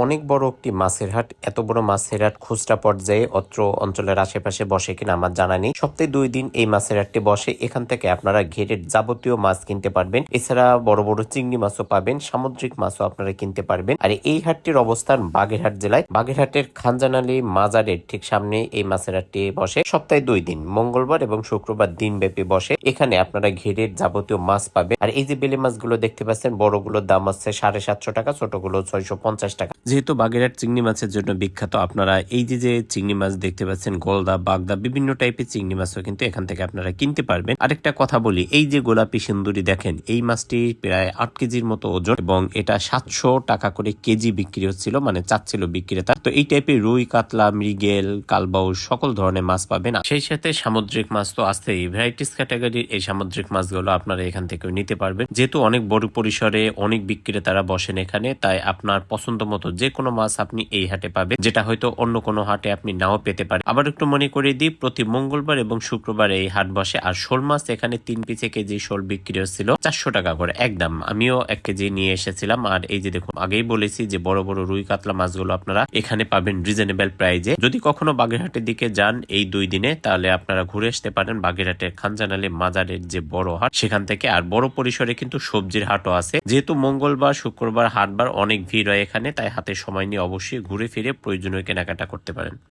অনেক বড় একটি মাছের হাট। এত বড় মাছের হাট খুচরা পর্যায়ে অত্র অঞ্চলের আশেপাশে বসে কিনা আমার জানা নেই। সপ্তাহে 2 দিন এই মাছের হাটটি বসে। এখান থেকে আপনারা ঘেরের যাবতীয় মাছ কিনতে পারবেন। এছাড়া বড় বড় চিংড়ি মাছও পাবেন, সামুদ্রিক মাছও আপনারা কিনতে পারবেন। আর এই হাটটির অবস্থান বাগেরহাট জেলায়। বাগেরহাটের খানজানালী মাজারের ঠিক সামনে এই মাছের হাটটি বসে। সপ্তাহে 2 দিন, মঙ্গলবার এবং শুক্রবার দিনব্যাপী বসে। এখানে আপনারা ঘেরের যাবতীয় মাছ পাবেন। আর এই যে বেলে মাছগুলো দেখতে পাচ্ছেন, বড়গুলোর দাম হচ্ছে 750 টাকা, ছোটগুলো 650 টাকা। যেহেতু বাগেরহাট চিংড়ি মাছের জন্য বিখ্যাত, আপনারা এই যে চিংড়ি মাছ দেখতে পাচ্ছেন, গলদা, বাগদা, বিভিন্ন টাইপের চিংড়ি মাছও কিন্তু এখান থেকে আপনারা কিনতে পারবেন। আরেকটা কথা বলি, এই যে গোলাপি সিন্দুরি দেখেন, এই মাছটি প্রায় 8 কেজির মতো ওজন এবং এটা 700 টাকা করে কেজি বিক্রি হচ্ছিল, মানে চাচ্ছিল বিক্রেতা। তো এই টাইপের রুই, কাতলা, মৃগেল, কালবাউস সকল ধরনের মাছ পাবেন। সেই সাথে সামুদ্রিক মাছ তো আছেই। ভ্যারাইটিস ক্যাটাগরির এই সামুদ্রিক মাছগুলো আপনারা এখান থেকে নিতে পারবেন। যেহেতু অনেক বড় পরিসরে অনেক বিক্রেতারা বসেন এখানে, তাই আপনার পছন্দ মতো যে কোনো মাছ আপনি এই হাটে পাবেন, যেটা হয়তো অন্য কোনো হাটে আপনি নাও পেতে পারেন। আবার একটু মনে করিয়ে দিই, প্রতি মঙ্গলবার এবং শুক্রবার এই হাট বসে। আর শোল মাছ এখানে 3 পিসে কেজি শোল বিক্রি হচ্ছিল 400 টাকা করে একদম। আমিও 1 কেজি নিয়ে এসেছিলাম। আর এই যে দেখুন, আগেই বলেছি যে বড় বড় রুই, কাতলা মাছগুলো আপনারা এখানে পাবেন রিজনেবল প্রাইজে। যদি কখনো বাগেরহাটের দিকে যান এই 2 দিনে, তাহলে আপনারা ঘুরে আসতে পারেন বাগেরহাটের খানজানালী মাজারের যে বড় হাট সেখান থেকে। আর বড় পরিসরে কিন্তু সবজির হাটও আছে। যেহেতু মঙ্গলবার, শুক্রবার, হাটবার অনেক ভিড় হয় এখানে, তাই হাতে সময় নিয়ে অবশ্যই ঘুরে ফিরে প্রয়োজনীয় কেনাকাটা করতে পারেন।